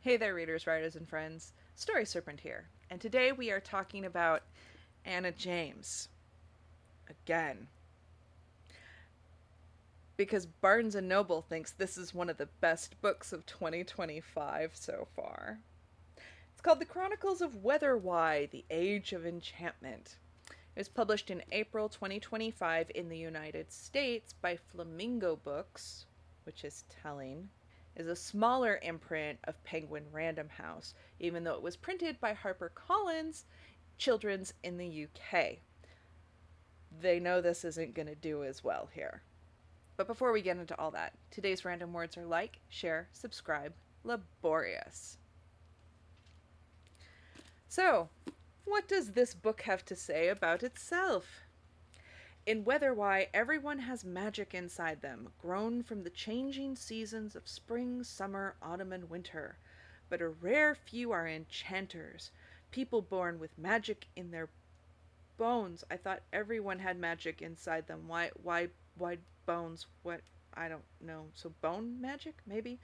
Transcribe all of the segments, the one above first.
Hey there, readers, writers, and friends. Story Serpent here, and today we are talking about Anna James. Again. Because Barnes & Noble thinks this is one of the best books of 2025 so far. It's called The Chronicles of Whetherwhy, The Age of Enchantment. It was published in April 2025 in the United States by Flamingo Books, which is telling, is a smaller imprint of Penguin Random House, even though it was printed by HarperCollins Children's in the UK. They know this isn't going to do as well here. But before we get into all that, today's random words are like, share, subscribe, laborious. So, what does this book have to say about itself? In Whetherwhy, everyone has magic inside them, grown from the changing seasons of spring, summer, autumn, and winter. But a rare few are enchanters, people born with magic in their bones. I thought everyone had magic inside them. Why bones? What? I don't know. So bone magic, maybe?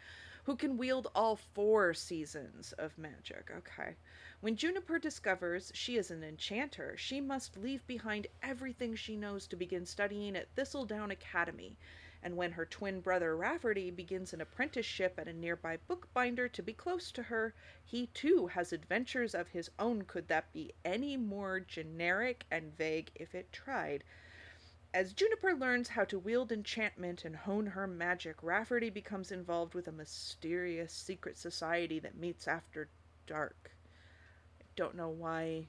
Who can wield all 4 seasons of magic. Okay. When Juniper discovers she is an enchanter, she must leave behind everything she knows to begin studying at Thistledown Academy. And when her twin brother Rafferty begins an apprenticeship at a nearby bookbinder to be close to her, he too has adventures of his own. Could that be any more generic and vague if it tried? As Juniper learns how to wield enchantment and hone her magic, Rafferty becomes involved with a mysterious secret society that meets after dark. I don't know why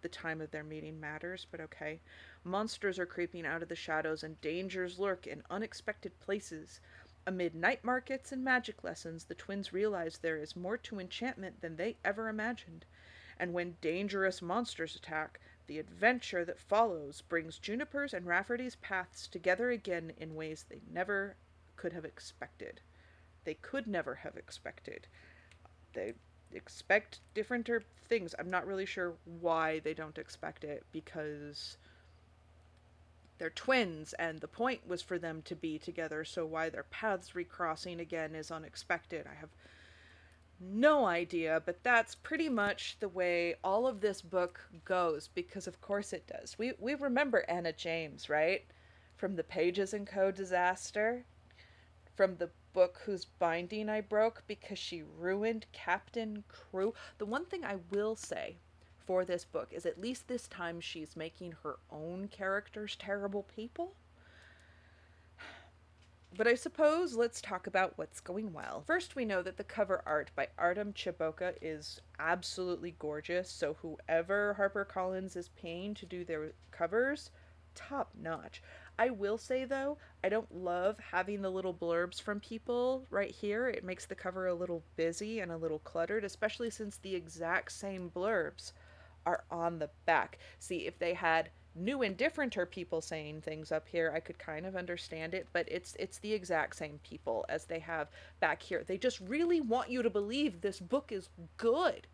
the time of their meeting matters, but okay. Monsters are creeping out of the shadows and dangers lurk in unexpected places. Amid night markets and magic lessons, the twins realize there is more to enchantment than they ever imagined. And when dangerous monsters attack, the adventure that follows brings Juniper's and Rafferty's paths together again in ways they never could have expected. They could never have expected. They expect differenter things. I'm not really sure why they don't expect it, because they're twins and the point was for them to be together, so why their paths recrossing again is unexpected. I have no idea, but that's pretty much the way all of this book goes, because of course it does. We remember Anna James, right? From the Pages and Co. disaster, from the book whose binding I broke because she ruined Captain Crew. The one thing I will say for this book is at least this time she's making her own characters terrible people. But I suppose let's talk about what's going well. First, we know that the cover art by Artem Chaboka is absolutely gorgeous, so whoever HarperCollins is paying to do their covers, top notch. I will say though, I don't love having the little blurbs from people right here. It makes the cover a little busy and a little cluttered, especially since the exact same blurbs are on the back. See, if they had new and differenter people saying things up here, I could kind of understand it, but it's the exact same people as they have back here. They just really want you to believe this book is good.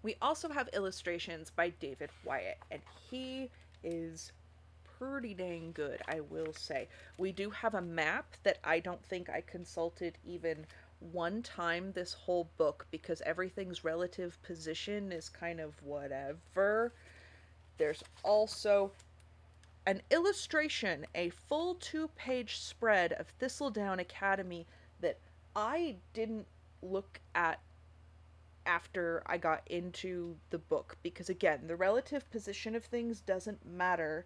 We also have illustrations by David Wyatt, and he is pretty dang good, I will say. We do have a map that I don't think I consulted even one time this whole book, because everything's relative position is kind of whatever. There's also an illustration, a full 2-page spread of Thistledown Academy that I didn't look at after I got into the book, because again, the relative position of things doesn't matter.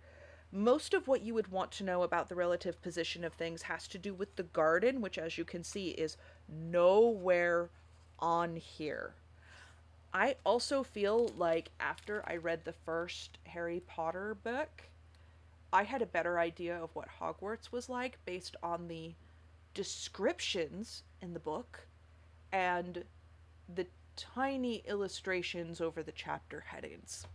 Most of what you would want to know about the relative position of things has to do with the garden, which as you can see is nowhere on here. I also feel like after I read the first Harry Potter book, I had a better idea of what Hogwarts was like based on the descriptions in the book and the tiny illustrations over the chapter headings.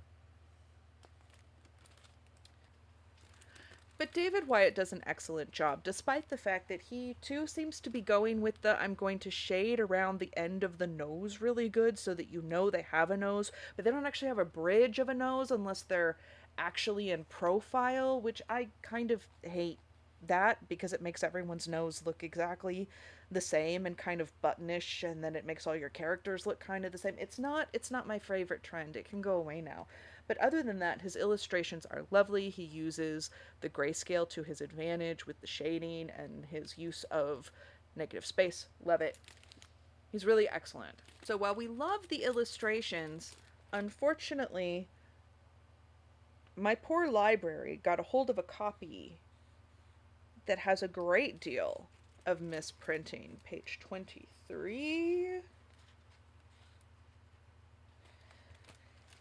But David Wyatt does an excellent job, despite the fact that he too seems to be going with the I'm going to shade around the end of the nose really good so that you know they have a nose, but they don't actually have a bridge of a nose unless they're actually in profile, which I kind of hate that because it makes everyone's nose look exactly the same and kind of buttonish, and then it makes all your characters look kind of the same. It's not my favorite trend. It can go away now. But other than that, his illustrations are lovely. He uses the grayscale to his advantage with the shading and his use of negative space. Love it. He's really excellent. So while we love the illustrations, unfortunately, my poor library got a hold of a copy that has a great deal of misprinting. Page 23.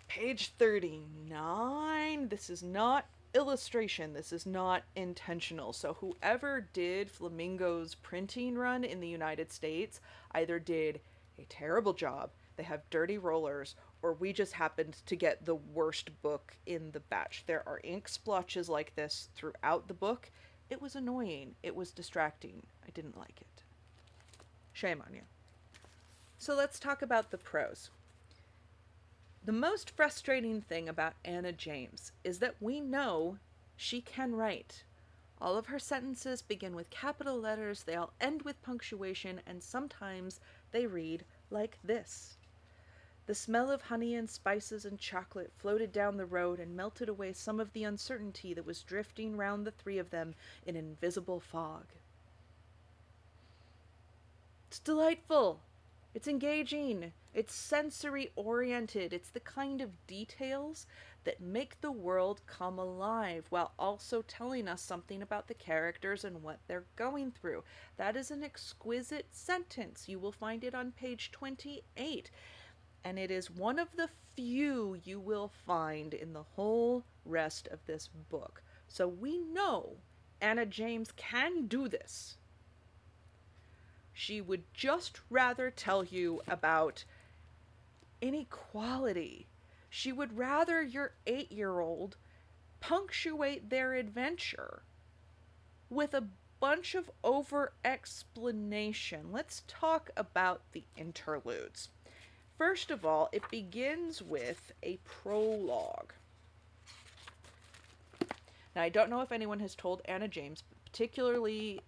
Page 39. This is not illustration. This is not intentional. So whoever did Flamingo's printing run in the United States either did a terrible job, they have dirty rollers, or we just happened to get the worst book in the batch. There are ink splotches like this throughout the book. It was annoying. It was distracting. I didn't like it. Shame on you. So let's talk about the prose. The most frustrating thing about Anna James is that we know she can write. All of her sentences begin with capital letters, they all end with punctuation, and sometimes they read like this. The smell of honey and spices and chocolate floated down the road and melted away some of the uncertainty that was drifting round the three of them in invisible fog. It's delightful. It's engaging. It's sensory-oriented. It's the kind of details that make the world come alive while also telling us something about the characters and what they're going through. That is an exquisite sentence. You will find it on page 28. And it is one of the few you will find in the whole rest of this book. So we know Anna James can do this. She would just rather tell you about inequality. She would rather your 8-year-old punctuate their adventure with a bunch of over-explanation. Let's talk about the interludes. First of all, it begins with a prologue. Now, I don't know if anyone has told Anna James, but particularly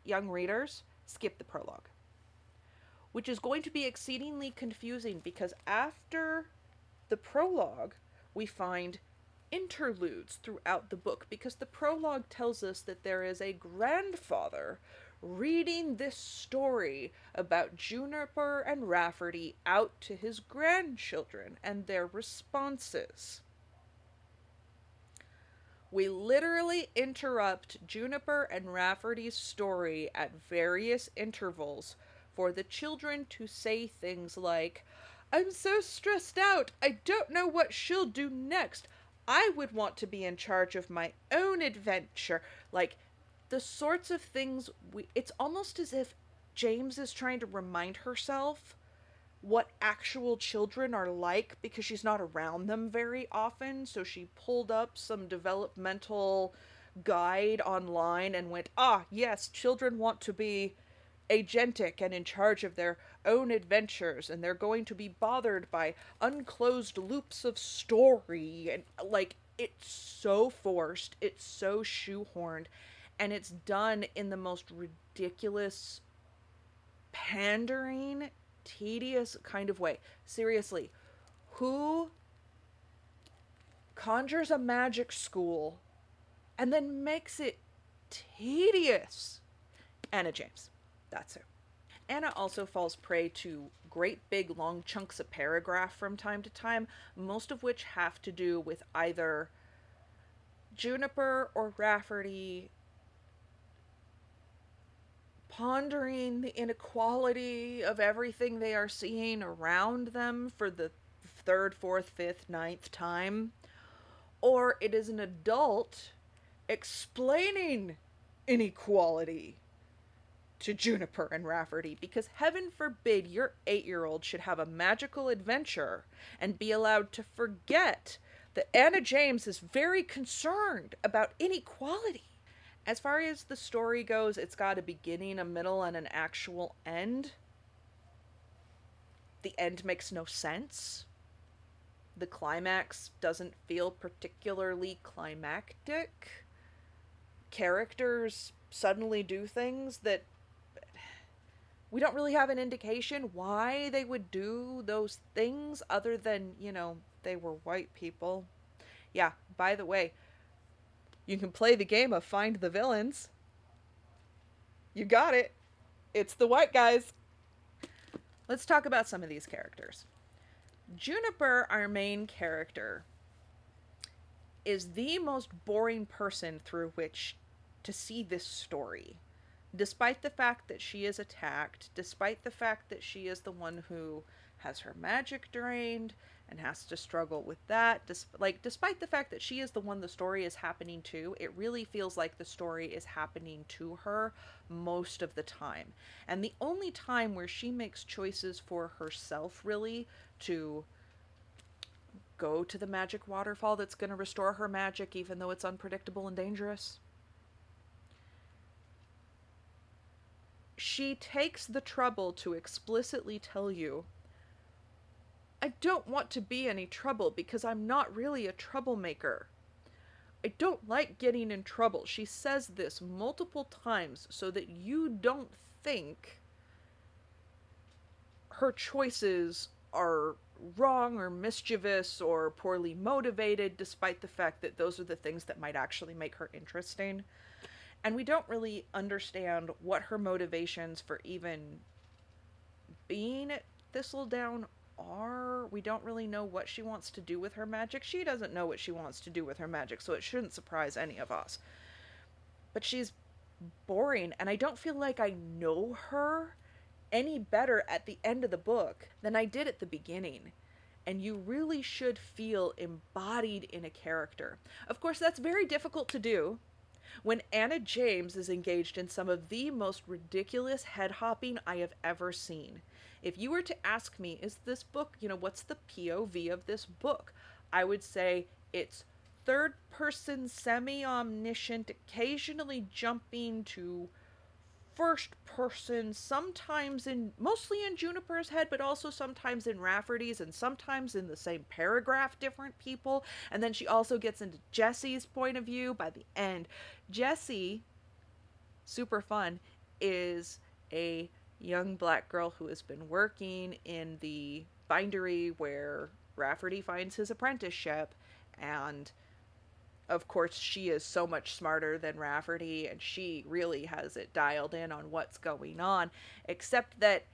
young readers, skip the prologue, which is going to be exceedingly confusing because after the prologue, we find interludes throughout the book because the prologue tells us that there is a grandfather reading this story about Juniper and Rafferty out to his grandchildren and their responses. We literally interrupt Juniper and Rafferty's story at various intervals for the children to say things like, "I'm so stressed out, I don't know what she'll do next. I would want to be in charge of my own adventure." Like, the sorts of things, it's almost as if James is trying to remind herself what actual children are like because she's not around them very often. So she pulled up some developmental guide online and went, yes, children want to be agentic and in charge of their own adventures, and they're going to be bothered by unclosed loops of story. And like, it's so forced, it's so shoehorned, and it's done in the most ridiculous, pandering, tedious kind of way. Seriously, who conjures a magic school and then makes it tedious? Anna James. That's her. Anna also falls prey to great big long chunks of paragraph from time to time, most of which have to do with either Juniper or Rafferty pondering the inequality of everything they are seeing around them for the third, fourth, fifth, ninth time, or it is an adult explaining inequality to Juniper and Rafferty, because heaven forbid your 8-year-old should have a magical adventure and be allowed to forget that Anna James is very concerned about inequality. As far as the story goes, it's got a beginning, a middle, and an actual end. The end makes no sense. The climax doesn't feel particularly climactic. Characters suddenly do things that we don't really have an indication why they would do those things other than, they were white people. Yeah, by the way, you can play the game of Find the Villains. You got it. It's the white guys. Let's talk about some of these characters. Juniper, our main character, is the most boring person through which to see this story. Despite the fact that she is attacked, despite the fact that she is the one who has her magic drained and has to struggle with that, despite the fact that she is the one the story is happening to, it really feels like the story is happening to her most of the time. And the only time where she makes choices for herself, really, to go to the magic waterfall that's going to restore her magic, even though it's unpredictable and dangerous, she takes the trouble to explicitly tell you, I don't want to be any trouble because I'm not really a troublemaker. I don't like getting in trouble. She says this multiple times so that you don't think her choices are wrong or mischievous or poorly motivated, despite the fact that those are the things that might actually make her interesting. And we don't really understand what her motivations for even being at Thistledown are. We don't really know what she wants to do with her magic. She doesn't know what she wants to do with her magic, so it shouldn't surprise any of us. But she's boring, and I don't feel like I know her any better at the end of the book than I did at the beginning. And you really should feel embodied in a character. Of course, that's very difficult to do when Anna James is engaged in some of the most ridiculous head hopping I have ever seen. If you were to ask me, is this book, what's the POV of this book? I would say it's third person, semi-omniscient, occasionally jumping to first person, mostly in Juniper's head, but also sometimes in Rafferty's, and sometimes in the same paragraph, different people. And then she also gets into Jesse's point of view by the end. Jessie, super fun, is a young black girl who has been working in the bindery where Rafferty finds his apprenticeship, and of course, she is so much smarter than Rafferty, and she really has it dialed in on what's going on, except that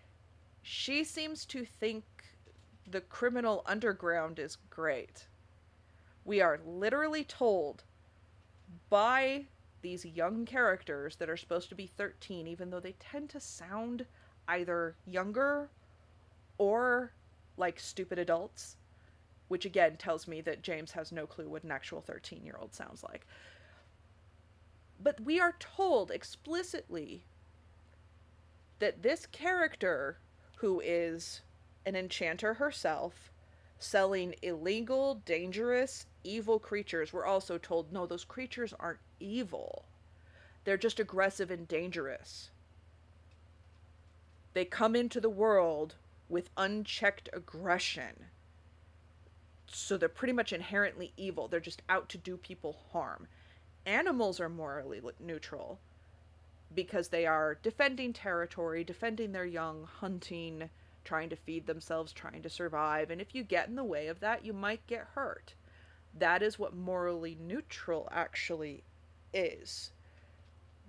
she seems to think the criminal underground is great. We are literally told by these young characters that are supposed to be 13, even though they tend to sound either younger or like stupid adults, which again tells me that James has no clue what an actual 13-year-old sounds like. But we are told explicitly that this character, who is an enchanter herself, selling illegal, dangerous, evil creatures, we're also told, no, those creatures aren't evil. They're just aggressive and dangerous. They come into the world with unchecked aggression. So they're pretty much inherently evil. They're just out to do people harm. Animals are morally neutral because they are defending territory, defending their young, hunting, trying to feed themselves, trying to survive. And if you get in the way of that, you might get hurt. That is what morally neutral actually is.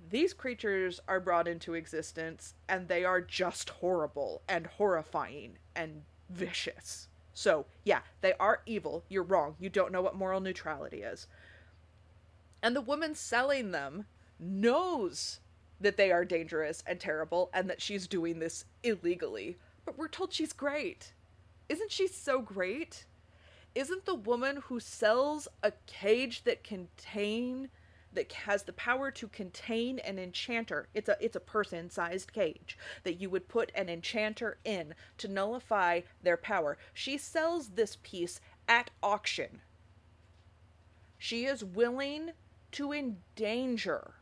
These creatures are brought into existence, and they are just horrible and horrifying and vicious. So, yeah, they are evil. You're wrong. You don't know what moral neutrality is. And the woman selling them knows that they are dangerous and terrible and that she's doing this illegally. But we're told she's great. Isn't she so great? Isn't the woman who sells a cage that has the power to contain an enchanter, it's a person-sized cage that you would put an enchanter in to nullify their power. She sells this piece at auction. She is willing to endanger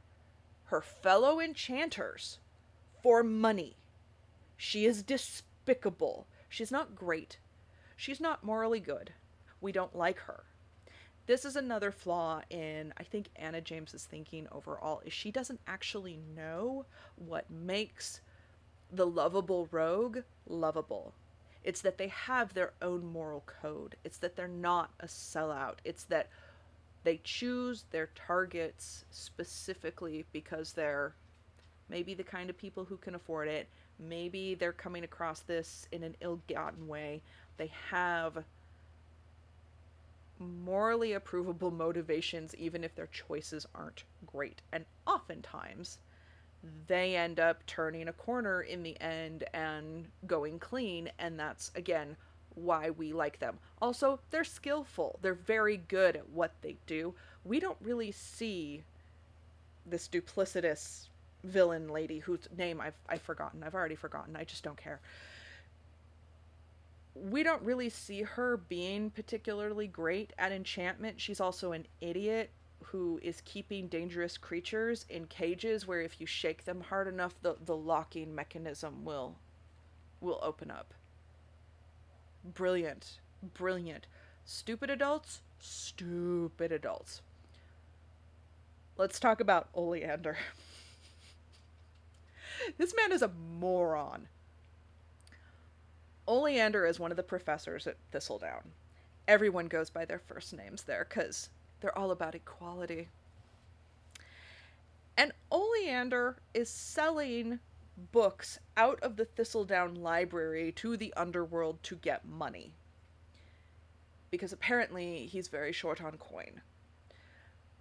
her fellow enchanters for money. She is despicable. She's not great. She's not morally good. We don't like her. This is another flaw in, I think, Anna James's thinking overall, is she doesn't actually know what makes the lovable rogue lovable. It's that they have their own moral code. It's that they're not a sellout. It's that they choose their targets specifically because they're maybe the kind of people who can afford it. Maybe they're coming across this in an ill-gotten way. They have morally approvable motivations, even if their choices aren't great. And oftentimes, they end up turning a corner in the end and going clean, and that's, again, why we like them. Also, they're skillful. They're very good at what they do. We don't really see this duplicitous villain lady whose name I've forgotten. I've already forgotten. I just don't care. We don't really see her being particularly great at enchantment. She's also an idiot who is keeping dangerous creatures in cages where if you shake them hard enough, the locking mechanism will open up. Brilliant. Brilliant. Stupid adults? Stupid adults. Let's talk about Oleander. This man is a moron. Oleander is one of the professors at Thistledown. Everyone goes by their first names there because they're all about equality. And Oleander is selling books out of the Thistledown library to the underworld to get money. Because apparently he's very short on coin.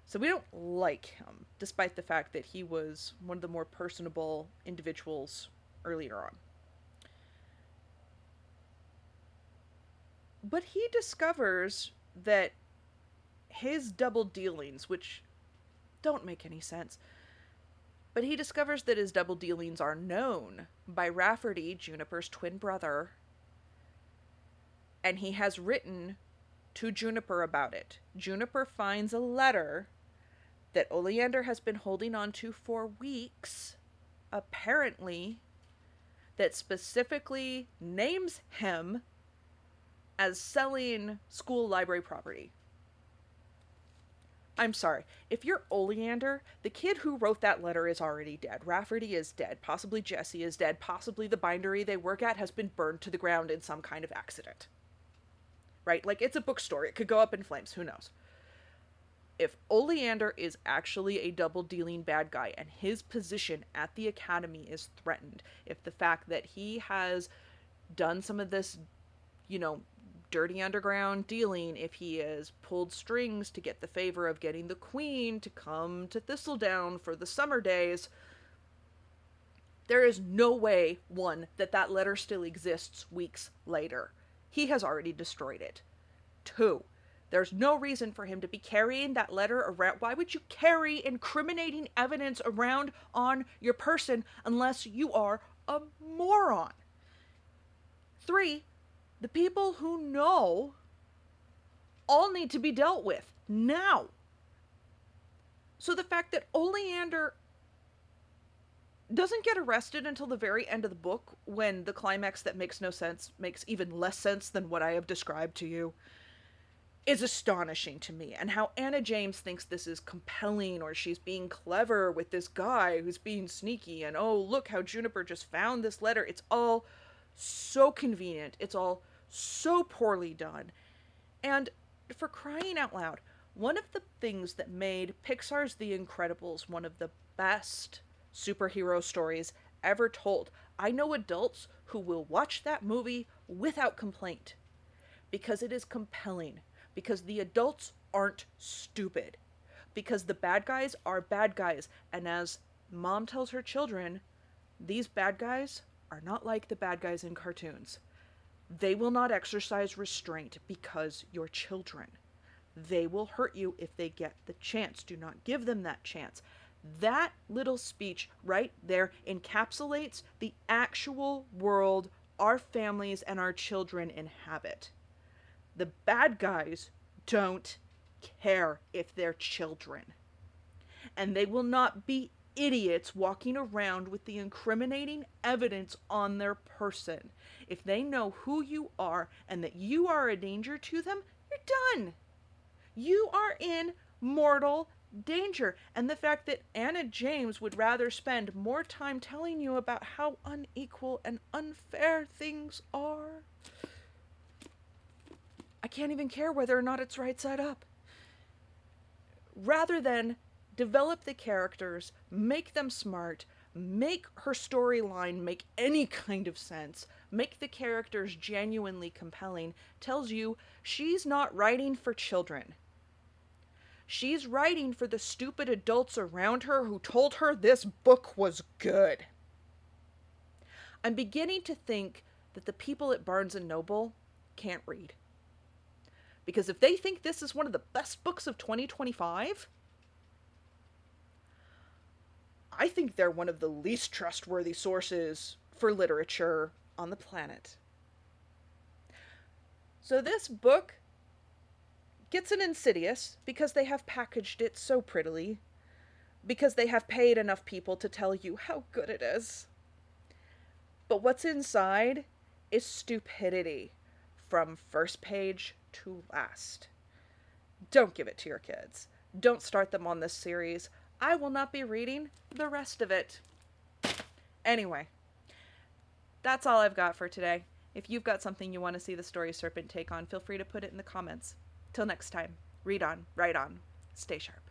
So we don't like him, despite the fact that he was one of the more personable individuals earlier on. But he discovers that his double dealings, which don't make any sense, but he discovers that his double dealings are known by Rafferty, Juniper's twin brother, and he has written to Juniper about it. Juniper finds a letter that Oleander has been holding on to for weeks, apparently, that specifically names him as selling school library property. I'm sorry. If you're Oleander, the kid who wrote that letter is already dead. Rafferty is dead. Possibly Jesse is dead. Possibly the bindery they work at has been burned to the ground in some kind of accident. Right? Like, it's a bookstore. It could go up in flames. Who knows? If Oleander is actually a double-dealing bad guy and his position at the academy is threatened, if the fact that he has done some of this, dirty underground dealing, if he has pulled strings to get the favor of getting the queen to come to Thistledown for the summer days, there is no way, one, that letter still exists weeks later. He has already destroyed it. Two, there's no reason for him to be carrying that letter around. Why would you carry incriminating evidence around on your person unless you are a moron? Three, the people who know all need to be dealt with now. So the fact that Oleander doesn't get arrested until the very end of the book, when the climax that makes no sense makes even less sense than what I have described to you, is astonishing to me. And how Anna James thinks this is compelling, or she's being clever with this guy who's being sneaky, and oh, look how Juniper just found this letter. It's all so convenient. It's all so poorly done. And for crying out loud, one of the things that made Pixar's The Incredibles one of the best superhero stories ever told, I know adults who will watch that movie without complaint because it is compelling, because the adults aren't stupid, because the bad guys are bad guys, and as mom tells her children, these bad guys are not like the bad guys in cartoons. They will not exercise restraint because you're children. They will hurt you if they get the chance. Do not give them that chance. That little speech right there encapsulates the actual world our families and our children inhabit. The bad guys don't care if they're children. And they will not be idiots walking around with the incriminating evidence on their person. If they know who you are and that you are a danger to them, you're done. You are in mortal danger. And the fact that Anna James would rather spend more time telling you about how unequal and unfair things are. I can't even care whether or not it's right side up. Rather than develop the characters, make them smart, make her storyline make any kind of sense, make the characters genuinely compelling, tells you she's not writing for children. She's writing for the stupid adults around her who told her this book was good. I'm beginning to think that the people at Barnes & Noble can't read. Because if they think this is one of the best books of 2025, I think they're one of the least trustworthy sources for literature on the planet. So this book gets an Insidious because they have packaged it so prettily, because they have paid enough people to tell you how good it is. But what's inside is stupidity from first page to last. Don't give it to your kids. Don't start them on this series. I will not be reading the rest of it. Anyway, that's all I've got for today. If you've got something you want to see the Story Serpent take on, feel free to put it in the comments. Till next time, read on, write on, stay sharp.